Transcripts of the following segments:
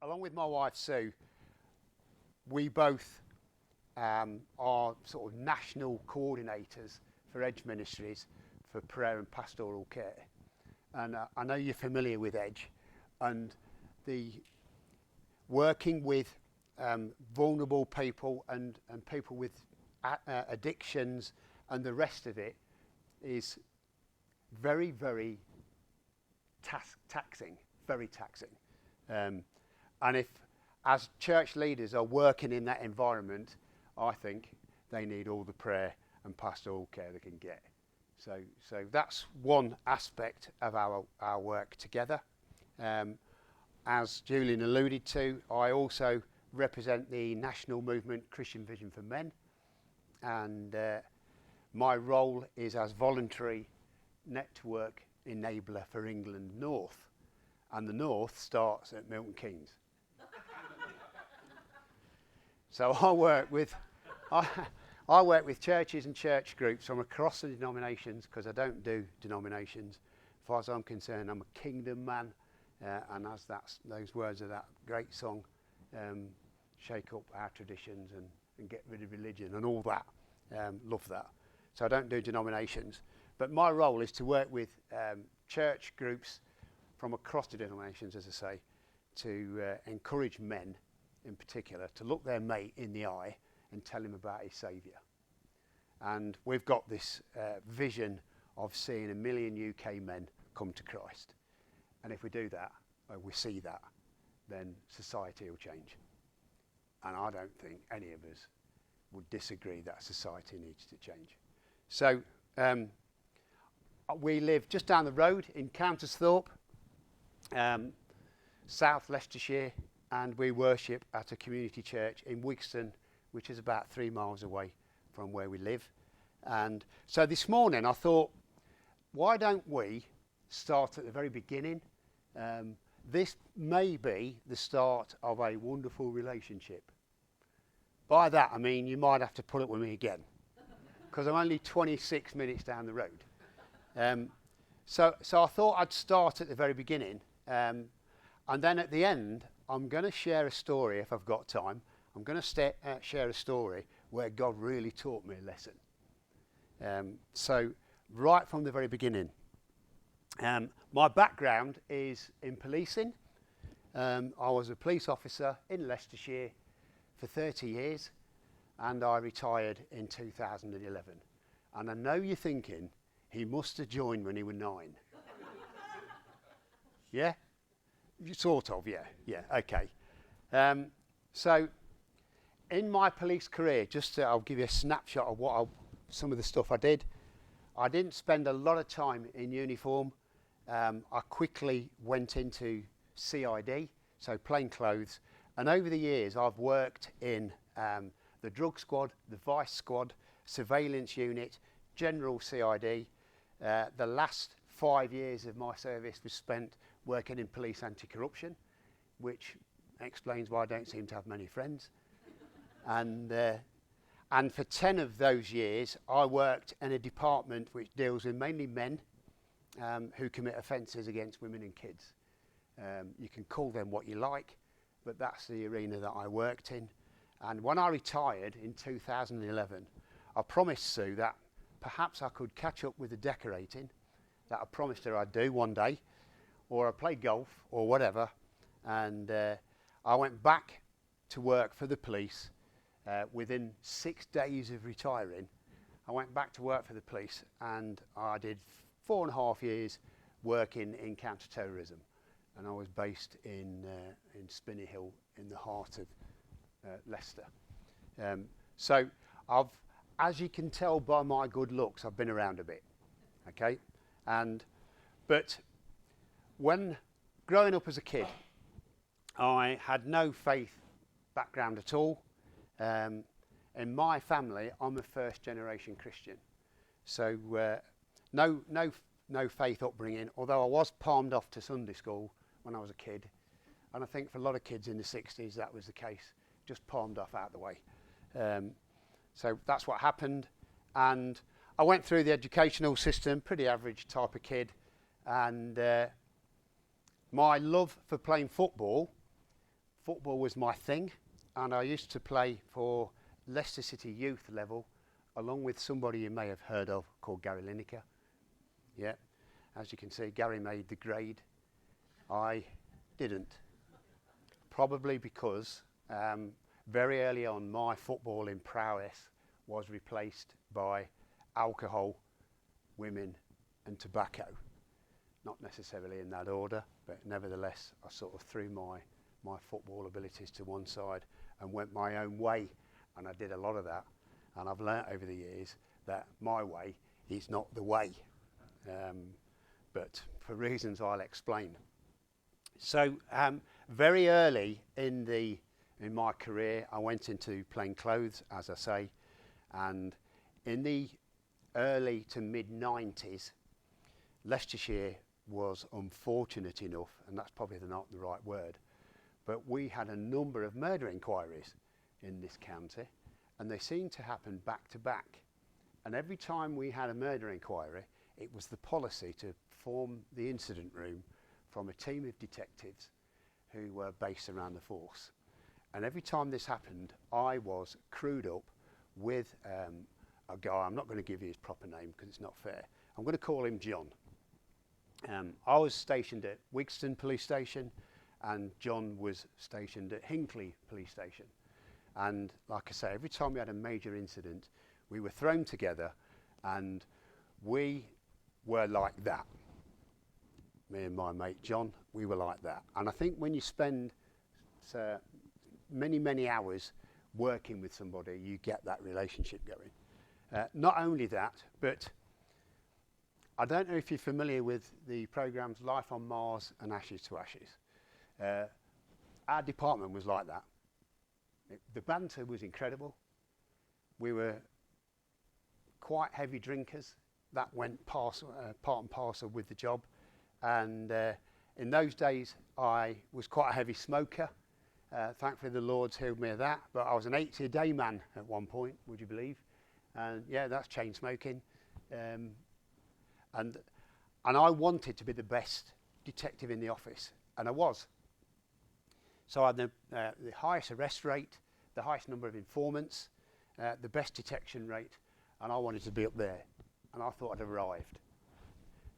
along with my wife Sue, we both are sort of national coordinators for Edge Ministries for prayer and pastoral care. And I know you're familiar with Edge, and the working with vulnerable people and people with addictions and the rest of it is very, very taxing, very taxing. And if, as church leaders are working in that environment, I think they need all the prayer and pastoral care they can get. So that's one aspect of our work together. As Julian alluded to, I also represent the national movement Christian Vision for Men, and my role is as voluntary network enabler for England North, and the North starts at Milton Keynes. So I work with churches and church groups from across the denominations, because I don't do denominations. As far as I'm concerned, I'm a kingdom man, and as those words of that great song, shake up our traditions and get rid of religion and all that. Love that. So I don't do denominations, but my role is to work with church groups from across the denominations, as I say, to encourage men in particular to look their mate in the eye and tell him about his Saviour. And we've got this vision of seeing 1 million UK men come to Christ. And if we do that, or we see that, then society will change. And I don't think any of us would disagree that society needs to change. So we live just down the road in Countersthorpe, South Leicestershire, and we worship at a community church in Wigston, which is about 3 miles away from where we live. And so this morning I thought, why don't we start at the very beginning? This may be the start of a wonderful relationship. By that I mean you might have to put up with me again, because I'm only 26 minutes down the road. So I thought I'd start at the very beginning, and then at the end I'm going to share a story, if I've got time. I'm going to share a story where God really taught me a lesson. So right from the very beginning, my background is in policing. I was a police officer in Leicestershire for 30 years, and I retired in 2011. And I know you're thinking, he must have joined when he was 9. Yeah? Sort of, yeah, okay. So in my police career, I'll give you a snapshot of some of the stuff I did. I didn't spend a lot of time in uniform. I quickly went into CID, so plain clothes, and over the years I've worked in the drug squad, the vice squad, surveillance unit, general CID. The last 5 years of my service was spent working in police anti-corruption, which explains why I don't seem to have many friends. And for 10 of those years, I worked in a department which deals with mainly men who commit offences against women and kids. You can call them what you like, but that's the arena that I worked in. And when I retired in 2011, I promised Sue that perhaps I could catch up with the decorating that I promised her I'd do one day, or I played golf or whatever, and I went back to work for the police. Within 6 days of retiring, I went back to work for the police, and I did 4.5 years working in counter-terrorism, and I was based in Spinney Hill in the heart of Leicester. So as you can tell by my good looks, I've been around a bit, okay? But when growing up as a kid, I had no faith background at all. In my family, I'm a first-generation Christian, so no faith upbringing. Although I was palmed off to Sunday school when I was a kid, and I think for a lot of kids in the 60s that was the case, just palmed off out of the way. So that's what happened, and I went through the educational system, pretty average type of kid, and my love for playing football football was my thing, and I used to play for Leicester City youth level, along with somebody you may have heard of called Gary Lineker. Yeah, as you can see, Gary made the grade. I didn't. Probably because very early on my footballing prowess was replaced by alcohol, women and tobacco. Not necessarily in that order, but nevertheless I sort of threw my football abilities to one side and went my own way, and I did a lot of that, and I've learnt over the years that my way is not the way, but for reasons I'll explain. So very early in my career I went into plain clothes, as I say, and in the early to mid 90s Leicestershire was unfortunate enough, and that's probably not the right word, but we had a number of murder inquiries in this county, and they seemed to happen back to back, and every time we had a murder inquiry it was the policy to form the incident room from a team of detectives who were based around the force. And every time this happened, I was crewed up with a guy. I'm not going to give you his proper name because it's not fair. I'm going to call him John. I was stationed at Wigston Police Station, and John was stationed at Hinckley Police Station. And like I say, every time we had a major incident, we were thrown together, and we were like that. Me and my mate John, we were like that. And I think when you spend many hours working with somebody, you get that relationship going. Not only that, but I don't know if you're familiar with the programmes Life on Mars and Ashes to Ashes. Our department was like that. The banter was incredible. We were quite heavy drinkers. That went part and parcel with the job. And in those days I was quite a heavy smoker. Thankfully the Lord's healed me of that, but I was an 80-a-day man at one point, would you believe? And yeah, that's chain smoking. And I wanted to be the best detective in the office, and I was. So I had the highest arrest rate, the highest number of informants, the best detection rate, and I wanted to be up there, and I thought I'd arrived.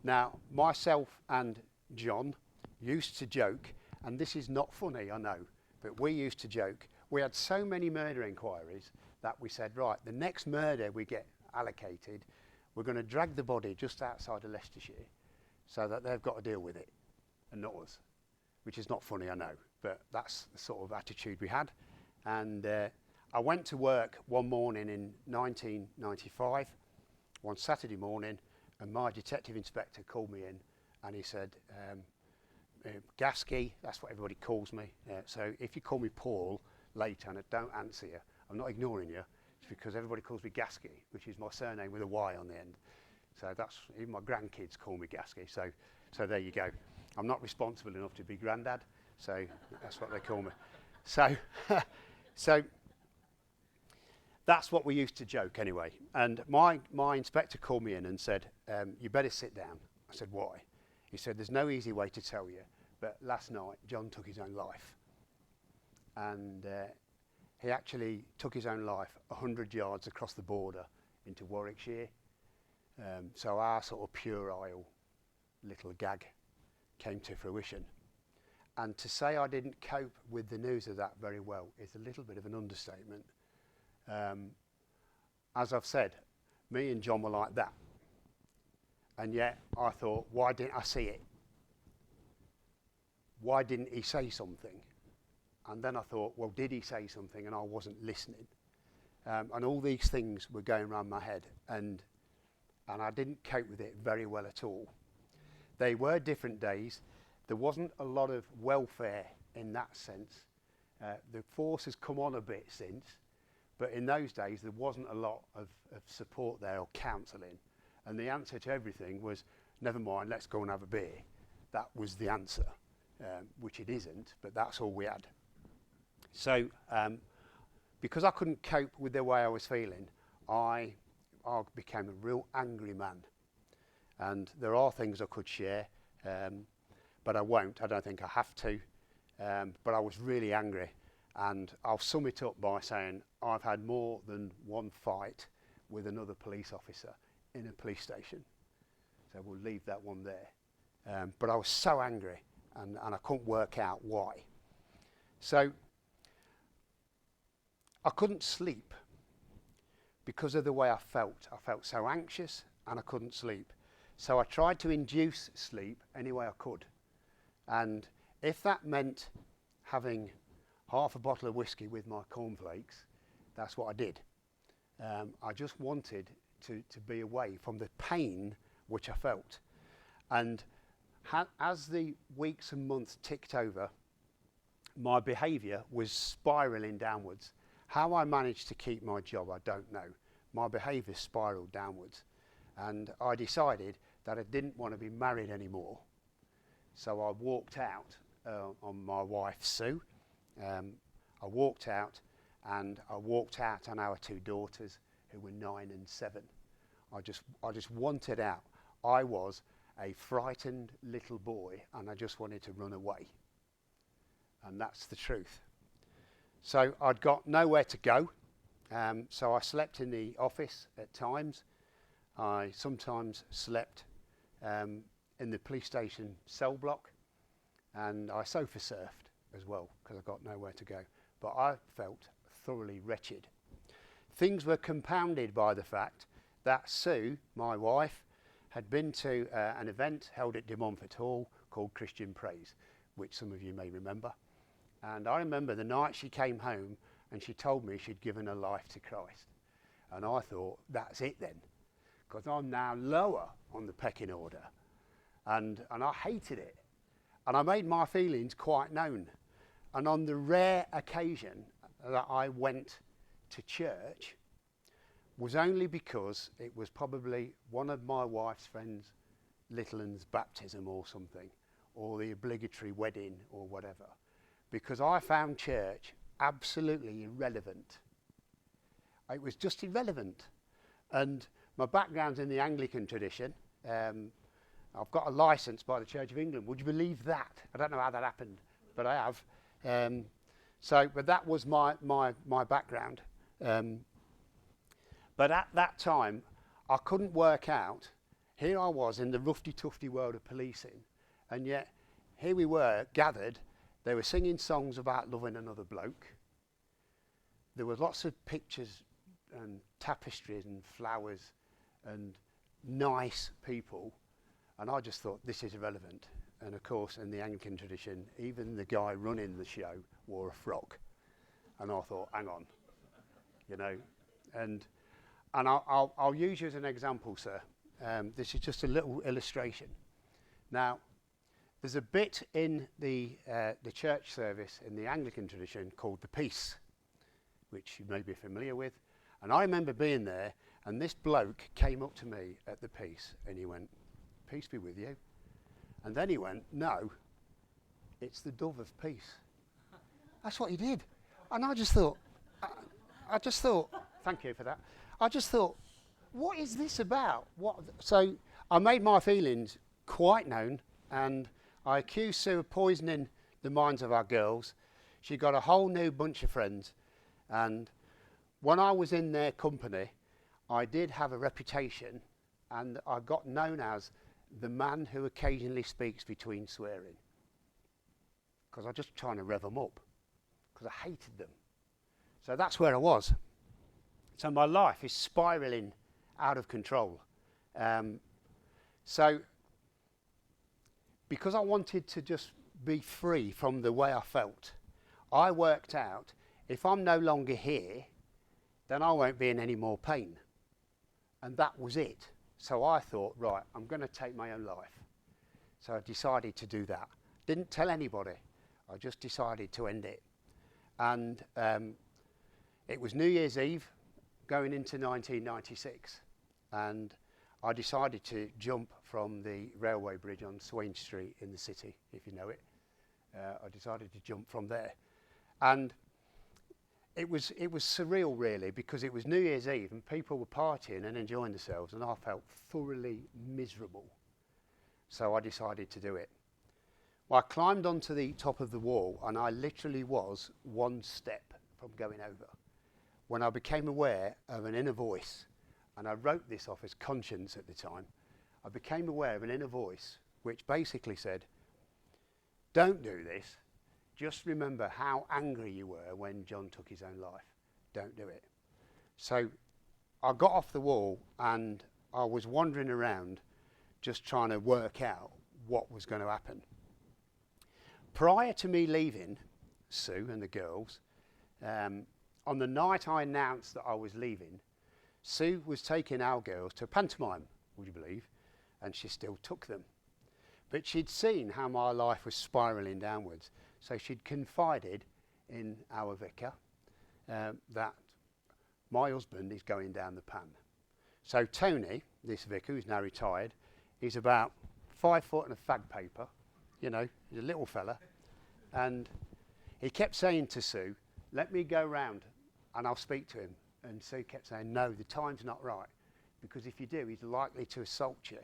Now, myself and John used to joke, and this is not funny, I know, but we used to joke. We had so many murder inquiries that we said, right, the next murder we get allocated, we're going to drag the body just outside of Leicestershire so that they've got to deal with it, and not us, which is not funny, I know, but that's the sort of attitude we had. And I went to work one morning in 1995, one Saturday morning, and my detective inspector called me in, and he said, Gasky, that's what everybody calls me, so if you call me Paul later and I don't answer you, I'm not ignoring you, it's because everybody calls me Gasky, which is my surname with a Y on the end. So that's, even my grandkids call me Gasky, so there you go. I'm not responsible enough to be granddad, so that's what they call me. So, so that's what we used to joke anyway. And my inspector called me in and said, you better sit down. I said, why? He said, there's no easy way to tell you, but last night John took his own life. And he actually took his own life 100 yards across the border into Warwickshire. So our sort of puerile little gag came to fruition. And to say I didn't cope with the news of that very well is a little bit of an understatement. As I've said, me and John were like that. And yet I thought, why didn't I see it? Why didn't he say something? And then I thought, well, did he say something and I wasn't listening? And all these things were going around my head, and I didn't cope with it very well at all. They were different days. There wasn't a lot of welfare in that sense. The force has come on a bit since, but in those days there wasn't a lot of support there or counselling. And the answer to everything was, never mind, let's go and have a beer. That was the answer, which it isn't, but that's all we had. So because I couldn't cope with the way I was feeling, I became a real angry man. And there are things I could share, but I won't. I don't think I have to. but I was really angry. And I'll sum it up by saying I've had more than one fight with another police officer in a police station. So we'll leave that one there. But I was so angry and I couldn't work out why. So I couldn't sleep because of the way I felt. I felt so anxious and I couldn't sleep. So I tried to induce sleep any way I could. And if that meant having half a bottle of whiskey with my cornflakes, that's what I did. I just wanted to be away from the pain which I felt. And as the weeks and months ticked over, my behaviour was spiralling downwards. How I managed to keep my job, I don't know. My behaviour spiralled downwards. And I decided that I didn't want to be married anymore. So I walked out on my wife, Sue. I walked out, and I walked out on our two daughters, who were 9 and 7. I just wanted out. I was a frightened little boy, and I just wanted to run away. And that's the truth. So I'd got nowhere to go. So I slept in the office at times. I sometimes slept in the police station cell block, and I sofa surfed as well because I got nowhere to go. But I felt thoroughly wretched. Things were compounded by the fact that Sue, my wife, had been to an event held at De Montfort Hall called Christian Praise, which some of you may remember. And I remember the night she came home and she told me she'd given her life to Christ. And I thought, that's it then, because I'm now lower on the pecking order. And I hated it. And I made my feelings quite known. And on the rare occasion that I went to church was only because it was probably one of my wife's friends' little one's baptism or something, or the obligatory wedding or whatever. Because I found church absolutely irrelevant. It was just irrelevant. And my background's in the Anglican tradition. I've got a licence by the Church of England. Would you believe that? I don't know how that happened, but I have. But that was my background. But at that time, I couldn't work out. Here I was in the roughy-tufty world of policing, and yet here we were gathered. They were singing songs about loving another bloke. There were lots of pictures and tapestries and flowers and nice people. And I just thought, this is irrelevant. And of course, in the Anglican tradition, even the guy running the show wore a frock. And I thought, hang on, you know. And I'll use you as an example, sir. This is just a little illustration. Now, there's a bit in the church service in the Anglican tradition called the Peace, which you may be familiar with. And I remember being there, and this bloke came up to me at the Peace, and he went, "Peace be with you." And then he went, "No, it's the dove of peace." That's what he did. And I just thought, thank you for that. I just thought, what is this about? So I made my feelings quite known, and I accused Sue of poisoning the minds of our girls. She got a whole new bunch of friends, and when I was in their company, I did have a reputation, and I got known as the man who occasionally speaks between swearing, because I was just trying to rev them up, because I hated them. So that's where I was. So my life is spiralling out of control. So because I wanted to just be free from the way I felt, I worked out, if I'm no longer here, then I won't be in any more pain. And that was it. So I thought, right, I'm going to take my own life. So I decided to do that. Didn't tell anybody. I just decided to end it. And it was New Year's Eve, going into 1996. And I decided to jump from the railway bridge on Swain Street in the city, if you know it. I decided to jump from there. And it was surreal, really, because it was New Year's Eve and people were partying and enjoying themselves, and I felt thoroughly miserable. So I decided to do it. Well, I climbed onto the top of the wall and I literally was one step from going over when I became aware of an inner voice, and I wrote this off as conscience at the time. I became aware of an inner voice which basically said, don't do this, just remember how angry you were when John took his own life. Don't do it. So I got off the wall and I was wandering around just trying to work out what was going to happen. Prior to me leaving Sue and the girls, on the night I announced that I was leaving, Sue was taking our girls to a pantomime, would you believe, and she still took them. But she'd seen how my life was spiralling downwards, so she'd confided in our vicar that my husband is going down the pan. So Tony, this vicar who's now retired, he's about 5 foot and a fag paper, you know, he's a little fella, and he kept saying to Sue, let me go round and I'll speak to him. And Sue kept saying, no, the time's not right, because if you do, he's likely to assault you.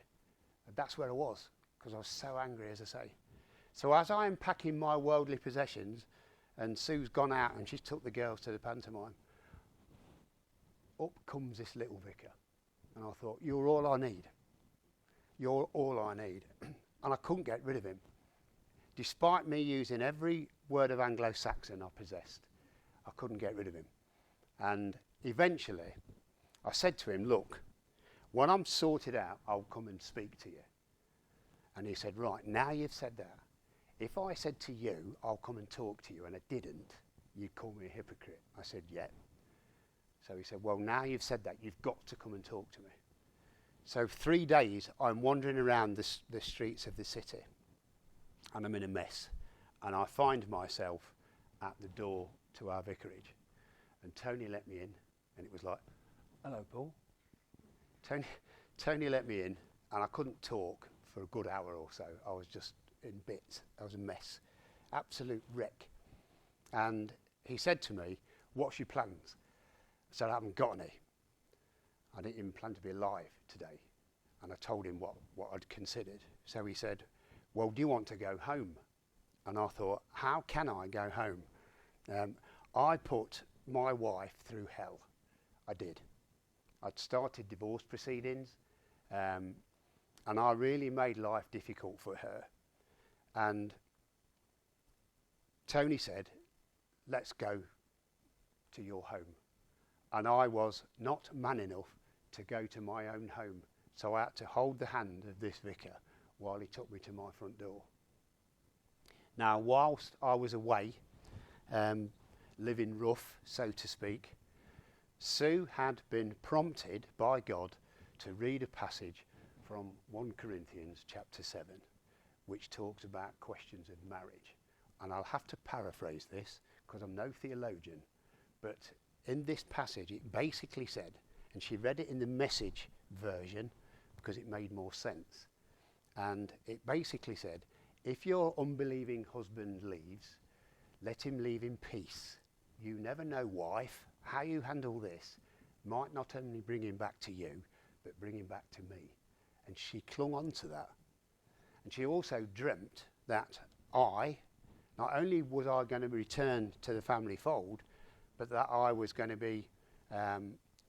And that's where I was, because I was so angry, as I say. So as I'm packing my worldly possessions, and Sue's gone out and she's took the girls to the pantomime, up comes this little vicar. And I thought, you're all I need. You're all I need. And I couldn't get rid of him. Despite me using every word of Anglo-Saxon I possessed, I couldn't get rid of him. And eventually, I said to him, look, when I'm sorted out, I'll come and speak to you. And he said, right, now you've said that, if I said to you, I'll come and talk to you, and I didn't, you'd call me a hypocrite. I said, yeah. So he said, well, now you've said that, you've got to come and talk to me. So 3 days, I'm wandering around the streets of the city, and I'm in a mess. And I find myself at the door to our vicarage. And Tony let me in, and it was like, hello, Paul. Tony let me in, and I couldn't talk for a good hour or so. I was just in bits. I was a mess, absolute wreck. And he said to me, what's your plans? I said, I haven't got any. I didn't even plan to be alive today. And I told him what I'd considered. So he said, well, do you want to go home? And I thought, how can I go home? I put my wife through hell. I did. I'd started divorce proceedings, and I really made life difficult for her. And Tony said, let's go to your home. And I was not man enough to go to my own home. So I had to hold the hand of this vicar while he took me to my front door. Now, whilst I was away, living rough, so to speak, Sue had been prompted by God to read a passage from 1 Corinthians chapter 7, which talks about questions of marriage. And I'll have to paraphrase this because I'm no theologian, but in this passage it basically said, and she read it in the Message version because it made more sense, and it basically said, if your unbelieving husband leaves, let him leave in peace. You never know, wife, how you handle this might not only bring him back to you, but bring him back to me. And she clung on to that. And she also dreamt that not only was I going to return to the family fold, but that I was going to be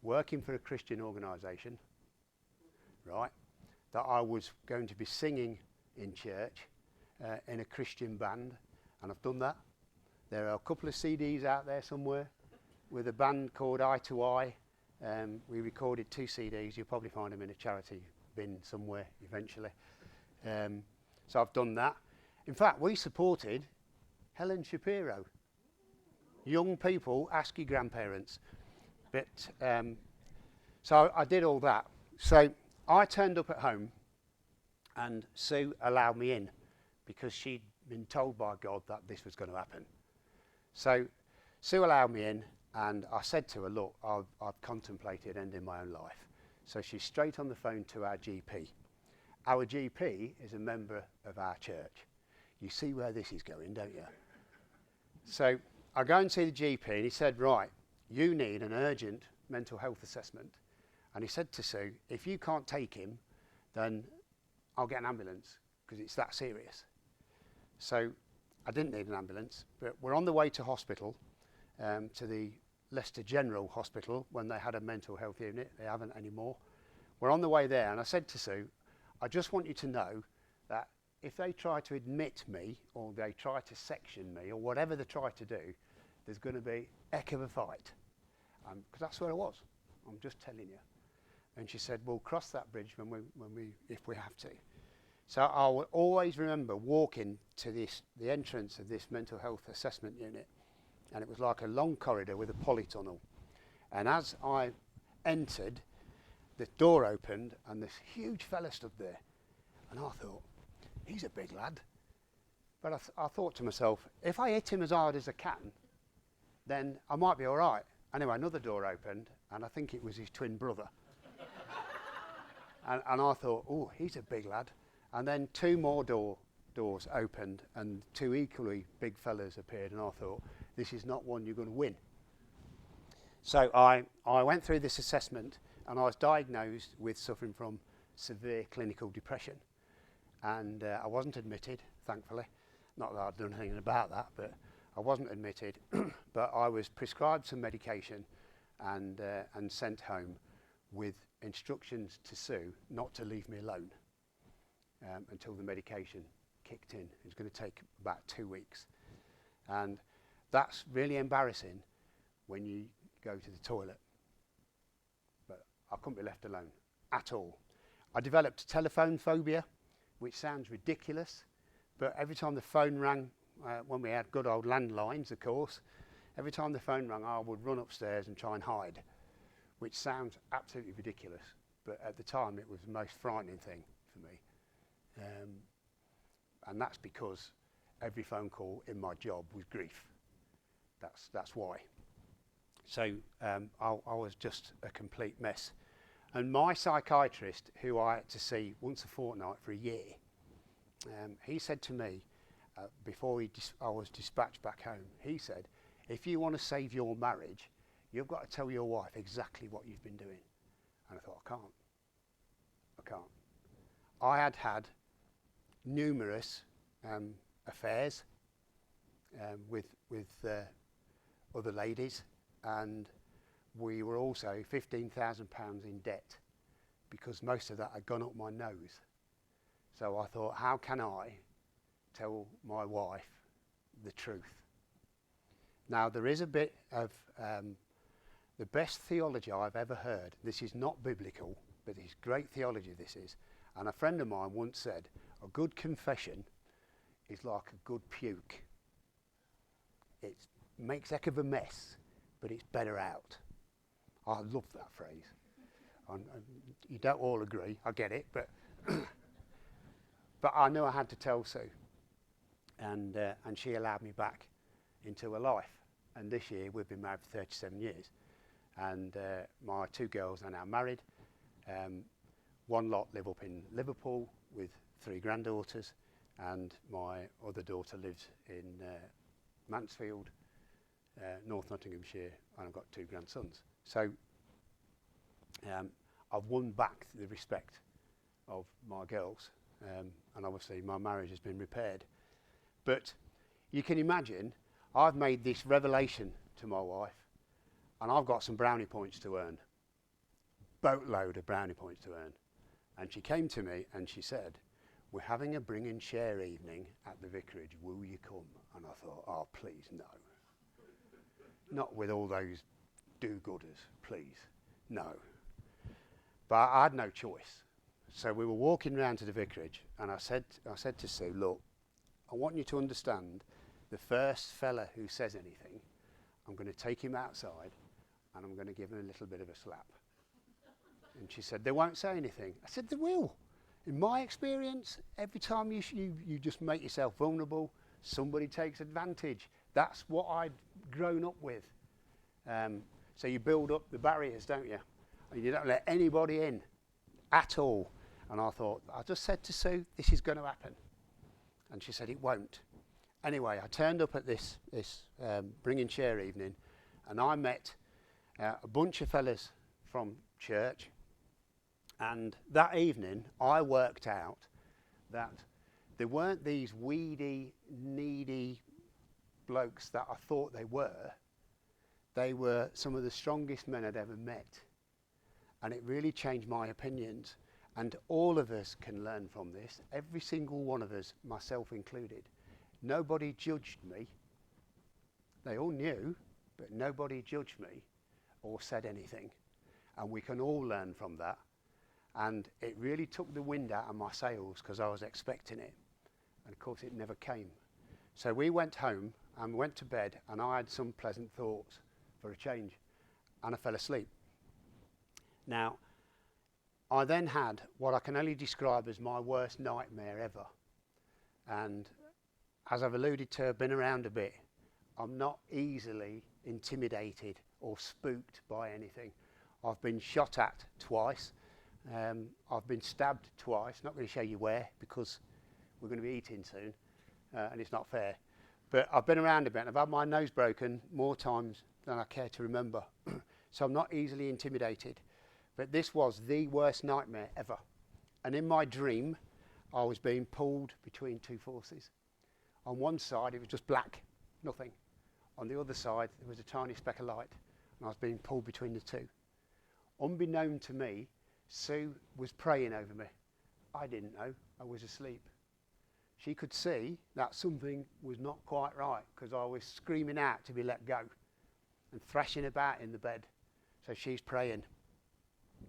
working for a Christian organisation, right? That I was going to be singing in church, in a Christian band, and I've done that. There are a couple of CDs out there somewhere with a band called Eye to Eye. We recorded 2 CDs. You'll probably find them in a charity bin somewhere eventually. So I've done that. In fact, we supported Helen Shapiro. Young people, ask your grandparents. But so I did all that. So I turned up at home, and Sue allowed me in because she'd been told by God that this was going to happen. So Sue allowed me in, and I said to her, look, I've contemplated ending my own life. So she's straight on the phone to our GP. Our GP is a member of our church. You see where this is going, don't you? So I go and see the GP, and he said, right, you need an urgent mental health assessment. And he said to Sue, if you can't take him, then I'll get an ambulance, because it's that serious. So I didn't need an ambulance, but we're on the way to hospital, to the Leicester General Hospital when they had a mental health unit. They haven't anymore. We're on the way there, and I said to Sue, I just want you to know that if they try to admit me, or they try to section me, or whatever they try to do, there's going to be a heck of a fight. Because that's where I was. I'm just telling you. And she said, we'll cross that bridge if we have to. So I will always remember walking to the entrance of this mental health assessment unit, and it was like a long corridor with a polytunnel. And as I entered, the door opened, and this huge fella stood there. And I thought, he's a big lad. But I thought to myself, if I hit him as hard as I can, then I might be all right. Anyway, another door opened, and I think it was his twin brother. and I thought, oh, he's a big lad. And then two more doors opened, and two equally big fellas appeared, and I thought, this is not one you're going to win. So I went through this assessment, and I was diagnosed with suffering from severe clinical depression. And I wasn't admitted, thankfully. Not that I'd done anything about that, but I wasn't admitted. But I was prescribed some medication and sent home with instructions to Sue not to leave me alone until the medication kicked in. It was going to take about 2 weeks. And that's really embarrassing when you go to the toilet. But I couldn't be left alone at all. I developed telephone phobia, which sounds ridiculous, but every time the phone rang, when we had good old landlines, of course, every time the phone rang, I would run upstairs and try and hide, which sounds absolutely ridiculous, but at the time it was the most frightening thing for me. And that's because every phone call in my job was grief. That's why. So I was just a complete mess. And my psychiatrist, who I had to see once a fortnight for a year, he said to me, before I was dispatched back home, he said, if you want to save your marriage, you've got to tell your wife exactly what you've been doing. And I thought, I can't. I had had numerous affairs with other ladies, and we were also £15,000 in debt because most of that had gone up my nose. So I thought, how can I tell my wife the truth? Now, there is a bit of the best theology I've ever heard. This is not biblical, but it's great theology, this is. And a friend of mine once said, a good confession is like a good puke. It makes heck of a mess, but it's better out. I love that phrase. You don't all agree, I get it, but but I knew I had to tell Sue, and she allowed me back into her life. And this year we've been married for 37 years, and my two girls are now married. One lot live up in Liverpool with 3 granddaughters, and my other daughter lives in Mansfield, North Nottinghamshire, and I've got 2 grandsons. So I've won back the respect of my girls, and obviously my marriage has been repaired. But you can imagine, I've made this revelation to my wife, and I've got some brownie points to earn. Boatload of brownie points to earn. And she came to me and she said, we're having a bring and share evening at the vicarage, will you come? And I thought, oh, please, no. Not with all those do-gooders, please, no. But I had no choice. So we were walking round to the vicarage, and I said to Sue, look, I want you to understand, the first fella who says anything, I'm going to take him outside and I'm going to give him a little bit of a slap. And she said, they won't say anything. I said, they will. In my experience, every time you just make yourself vulnerable, somebody takes advantage. That's what I'd grown up with. So you build up the barriers, don't you? And you don't let anybody in at all. And I thought, I just said to Sue, this is going to happen. And she said, it won't. Anyway, I turned up at this bring and share evening, and I met a bunch of fellas from church. And that evening, I worked out that They weren't these weedy, needy blokes that I thought they were. They were some of the strongest men I'd ever met. And it really changed my opinions. And all of us can learn from this. Every single one of us, myself included. Nobody judged me. They all knew, but nobody judged me or said anything. And we can all learn from that. And it really took the wind out of my sails because I was expecting it. And of course it never came. So we went home and went to bed, and I had some pleasant thoughts for a change, and I fell asleep. Now, I then had what I can only describe as my worst nightmare ever. And as I've alluded to, I've been around a bit. I'm not easily intimidated or spooked by anything. I've been shot at twice. I've been stabbed twice. Not going to show you where because we're going to be eating soon, and it's not fair. But I've been around a bit. I've had my nose broken more times than I care to remember. So I'm not easily intimidated. But this was the worst nightmare ever. And in my dream, I was being pulled between two forces. On one side, it was just black, nothing. On the other side, there was a tiny speck of light, and I was being pulled between the two. Unbeknown to me, Sue was praying over me. I didn't know. I was asleep. She could see that something was not quite right because I was screaming out to be let go and thrashing about in the bed. So she's praying.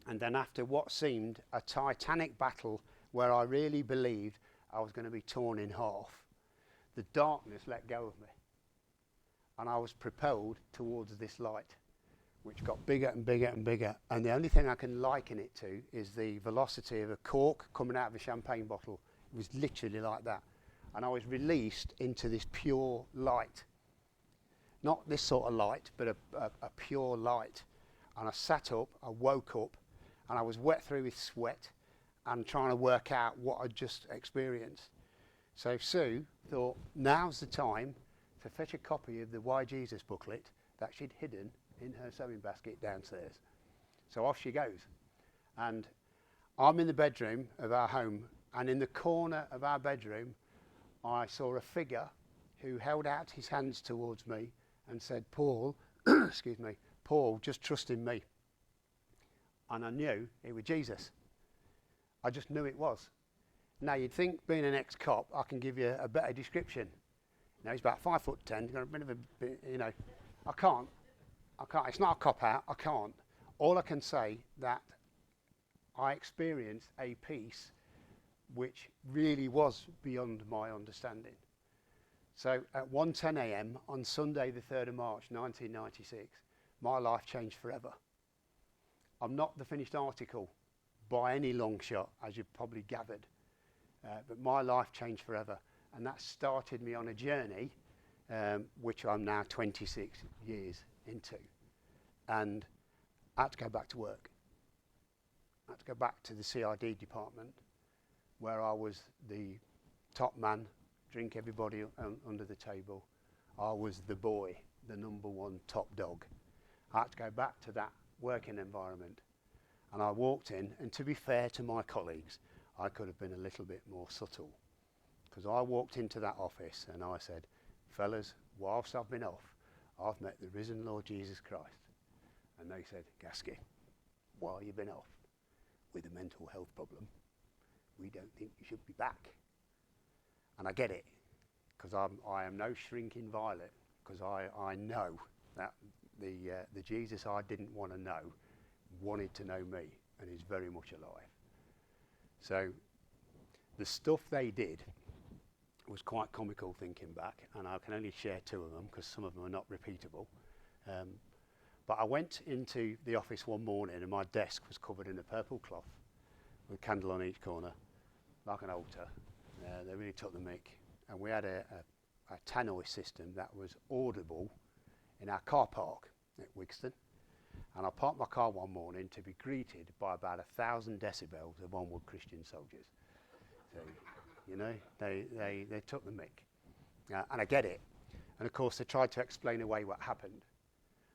And then after what seemed a titanic battle where I really believed I was going to be torn in half, the darkness let go of me. And I was propelled towards this light, which got bigger and bigger and bigger. And the only thing I can liken it to is the velocity of a cork coming out of a champagne bottle. It was literally like that. And I was released into this pure light. Not this sort of light, but a pure light. And I sat up, I woke up, and I was wet through with sweat and trying to work out what I'd just experienced. So Sue thought, now's the time to fetch a copy of the Why Jesus booklet that she'd hidden in her sewing basket downstairs. So off she goes. And I'm in the bedroom of our home, and in the corner of our bedroom, I saw a figure who held out his hands towards me and said, Paul, excuse me, Paul, just trust in me. And I knew it was Jesus. I just knew it was. Now, you'd think, being an ex-cop, I can give you a better description. Now, he's about 5'10", he's got a bit of a, I can't. It's not a cop-out, I can't. All I can say that I experienced a peace which really was beyond my understanding. So at 1:10 a.m. on Sunday the 3rd of March 1996, my life changed forever. I'm not the finished article by any long shot, as you've probably gathered, but my life changed forever. And that started me on a journey which I'm now 26 years into. And I had to go back to work. I had to go back to the CID department, where I was the top man, drink everybody under the table. I was the boy, the #1 top dog. I had to go back to that working environment. And I walked in, and to be fair to my colleagues, I could have been a little bit more subtle. Because I walked into that office and I said, fellas, whilst I've been off, I've met the risen Lord Jesus Christ. And they said, Gask, while you've been off with a mental health problem, we don't think you should be back. And I get it, because I am no shrinking violet, because I know that the Jesus I didn't want to know wanted to know me and is very much alive. So the stuff they did was quite comical thinking back, and I can only share 2 of them because some of them are not repeatable. But I went into the office one morning and my desk was covered in a purple cloth with a candle on each corner, like an altar. They really took the mick. And we had a tannoy system that was audible in our car park at Wigston. And I parked my car one morning to be greeted by about 1,000 decibels of onward Christian soldiers. So, you know, they took the mick. And I get it. And of course, they tried to explain away what happened.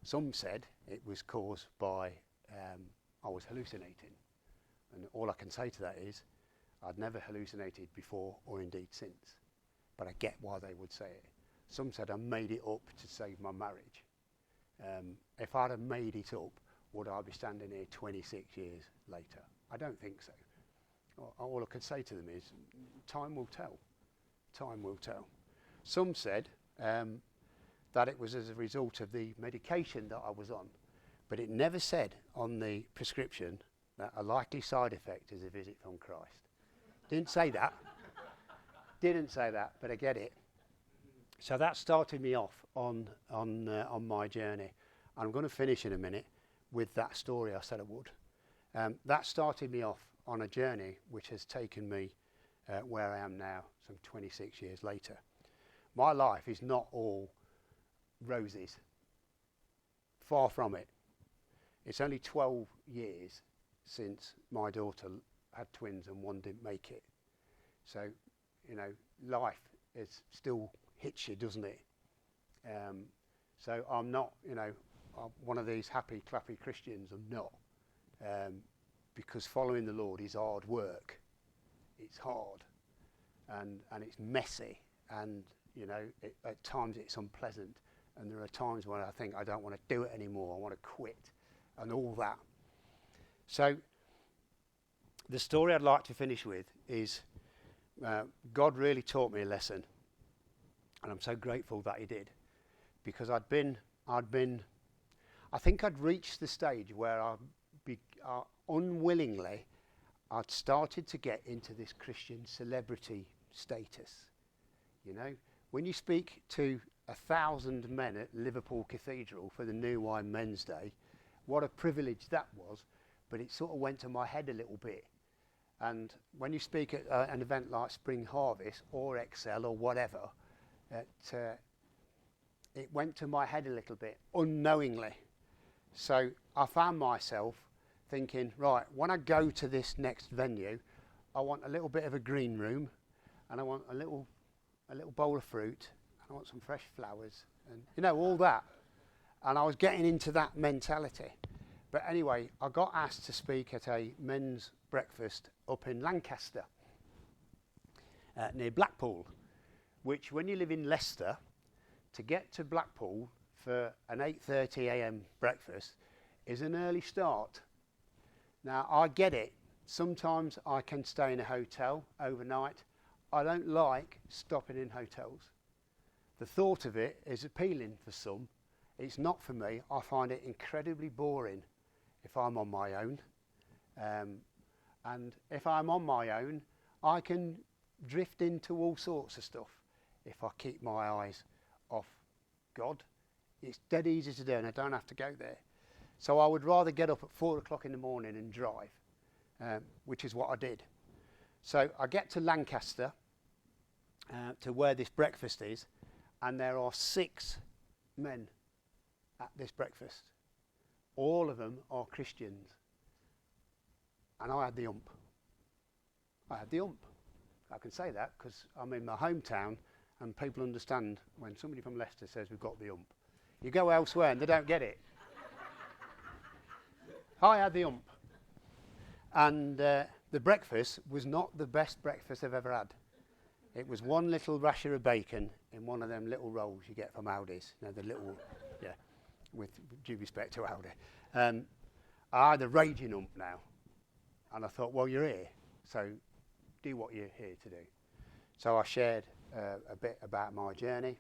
Some said it was caused by I was hallucinating. And all I can say to that is, I'd never hallucinated before or indeed since, but I get why they would say it. Some said I made it up to save my marriage. If I'd have made it up, would I be standing here 26 years later? I don't think so. All I could say to them is, time will tell. Time will tell. Some said that it was as a result of the medication that I was on, but it never said on the prescription that a likely side effect is a visit from Christ. Didn't say that. Didn't say that, but I get it. So that started me off on my journey. I'm going to finish in a minute with that story I said I would. That started me off on a journey which has taken me where I am now, some 26 years later. My life is not all roses. Far from it. It's only 12 years since my daughter had twins and one didn't make it. So, you know, life is still hits you, doesn't it? So I'm not, you know, I'm one of these happy, clappy Christians. I'm not. Because following the Lord is hard work. It's hard. And it's messy. And, you know, at times it's unpleasant. And there are times when I think I don't want to do it anymore. I want to quit. And all that. So the story I'd like to finish with is God really taught me a lesson. And I'm so grateful that he did. Because I think I'd reached the stage where unwillingly I'd started to get into this Christian celebrity status. You know, when you speak to 1,000 men at Liverpool Cathedral for the New Wine Men's Day, what a privilege that was, but it sort of went to my head a little bit. And when you speak at an event like Spring Harvest or Excel or whatever, it went to my head a little bit, unknowingly. So I found myself thinking, right, when I go to this next venue, I want a little bit of a green room, and I want a little bowl of fruit, and I want some fresh flowers, and you know, all that. And I was getting into that mentality. But anyway, I got asked to speak at a men's breakfast up in Lancaster, near Blackpool, which when you live in Leicester, to get to Blackpool for an 8:30 a.m. breakfast is an early start. Now, I get it. Sometimes I can stay in a hotel overnight. I don't like stopping in hotels. The thought of it is appealing for some. It's not for me. I find it incredibly boring if I'm on my own. And if I'm on my own, I can drift into all sorts of stuff if I keep my eyes off God. It's dead easy to do, and I don't have to go there. So I would rather get up at 4 o'clock in the morning and drive, which is what I did. So I get to Lancaster, to where this breakfast is, and there are 6 men at this breakfast. All of them are Christians. And I had the ump. I had the ump. I can say that because I'm in my hometown and people understand when somebody from Leicester says we've got the ump. You go elsewhere and they don't get it. I had the ump. And the breakfast was not the best breakfast I've ever had. It was one little rasher of bacon in one of them little rolls you get from Aldi's. You know, the little, yeah, with due respect to Aldi. I had a raging ump now. And I thought, well, you're here, so do what you're here to do. So I shared a bit about my journey.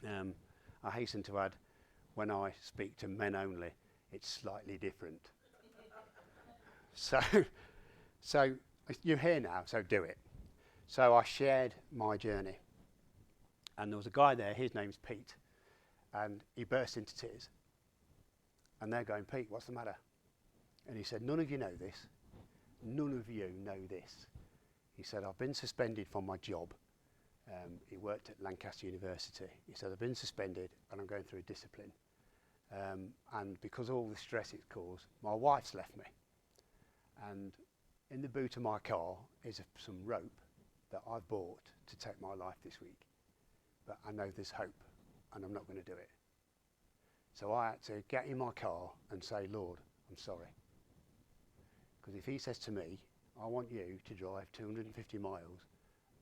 I hasten to add, when I speak to men only, it's slightly different. So you're here now, so do it. So I shared my journey. And there was a guy there, his name's Pete, and he burst into tears. And they're going, Pete, what's the matter? And he said, none of you know this. None of you know this. He said, I've been suspended from my job. He worked at Lancaster University. He said, I've been suspended and I'm going through discipline. And because of all the stress it's caused, my wife's left me. And in the boot of my car is some rope that I've bought to take my life this week. But I know there's hope and I'm not going to do it. So I had to get in my car and say, Lord, I'm sorry. Because if he says to me, I want you to drive 250 miles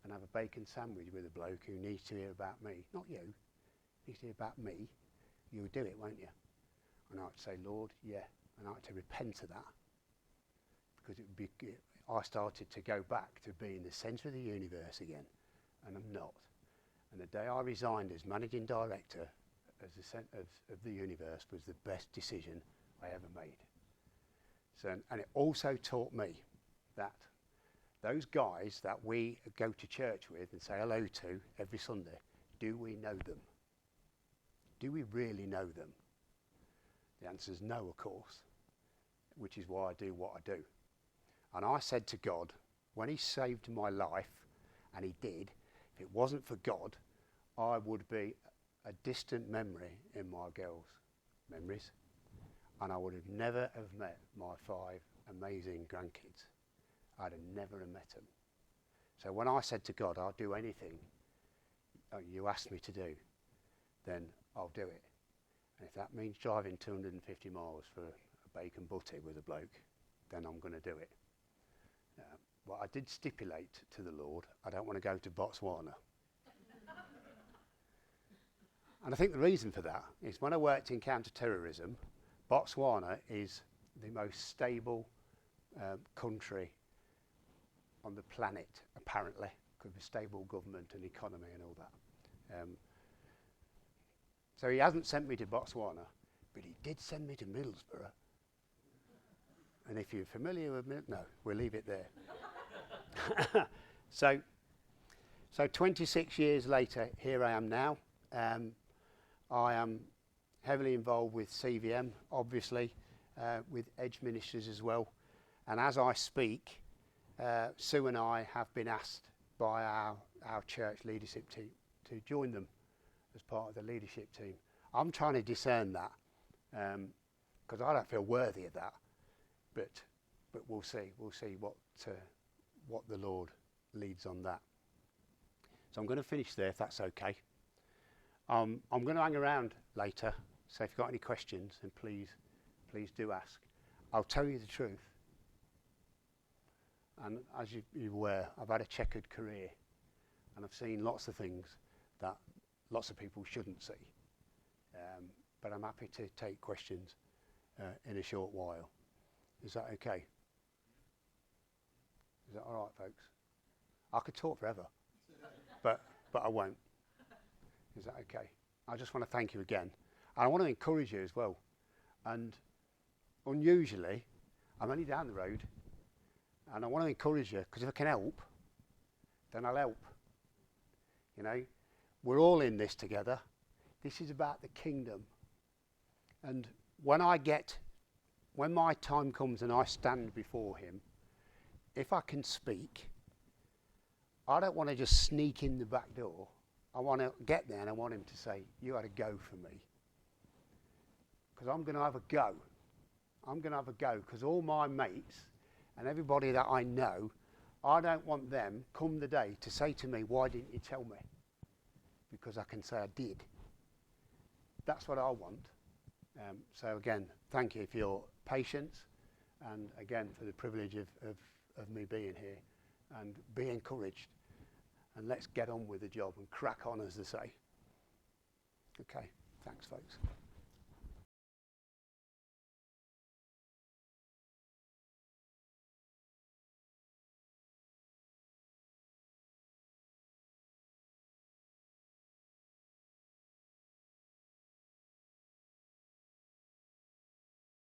and have a bacon sandwich with a bloke who needs to hear about me. Not you, needs to hear about me. You'll do it, won't you? And I'd say, Lord, yeah. And I had to repent of that. Because I started to go back to being the centre of the universe again. And I'm not. And the day I resigned as managing director as the centre of the universe was the best decision I ever made. So, and it also taught me that those guys that we go to church with and say hello to every Sunday, do we know them? Do we really know them? The answer is no, of course, which is why I do what I do. And I said to God, when he saved my life, and he did, if it wasn't for God, I would be a distant memory in my girls' memories, and I would have never have met my 5 amazing grandkids. I'd have never have met them. So when I said to God, I'll do anything you asked me to do, then I'll do it. And if that means driving 250 miles for a bacon butty with a bloke, then I'm going to do it. But I did stipulate to the Lord, I don't want to go to Botswana. And I think the reason for that is when I worked in counter-terrorism, Botswana is the most stable country on the planet, apparently, because of stable government and economy and all that. So he hasn't sent me to Botswana, but he did send me to Middlesbrough. And if you're familiar with no, we'll leave it there. So 26 years later, here I am now. I am heavily involved with CVM, obviously, with Edge Ministries as well. And as I speak, Sue and I have been asked by our church leadership team to join them as part of the leadership team. I'm trying to discern that because I don't feel worthy of that, but we'll see. We'll see what the Lord leads on that. So I'm going to finish there, if that's okay. I'm going to hang around later, so if you've got any questions, then please do ask. I'll tell you the truth. And as you're aware, I've had a checkered career, and I've seen lots of things that lots of people shouldn't see. But I'm happy to take questions in a short while. Is that okay? Is that all right, folks? I could talk forever, but I won't. Is that okay? I just want to thank you again. And I want to encourage you as well. And unusually, I'm only down the road, and I want to encourage you, because if I can help, then I'll help. You know, we're all in this together. This is about the kingdom. And when my time comes and I stand before him, if I can speak, I don't want to just sneak in the back door. I want to get there and I want him to say, you had a go for me. Because I'm going to have a go. I'm going to have a go because all my mates and everybody that I know, I don't want them, come the day, to say to me, why didn't you tell me? Because I can say I did. That's what I want. So again, thank you for your patience and again for the privilege of me being here, and be encouraged, and let's get on with the job and crack on, as they say. Okay, thanks folks.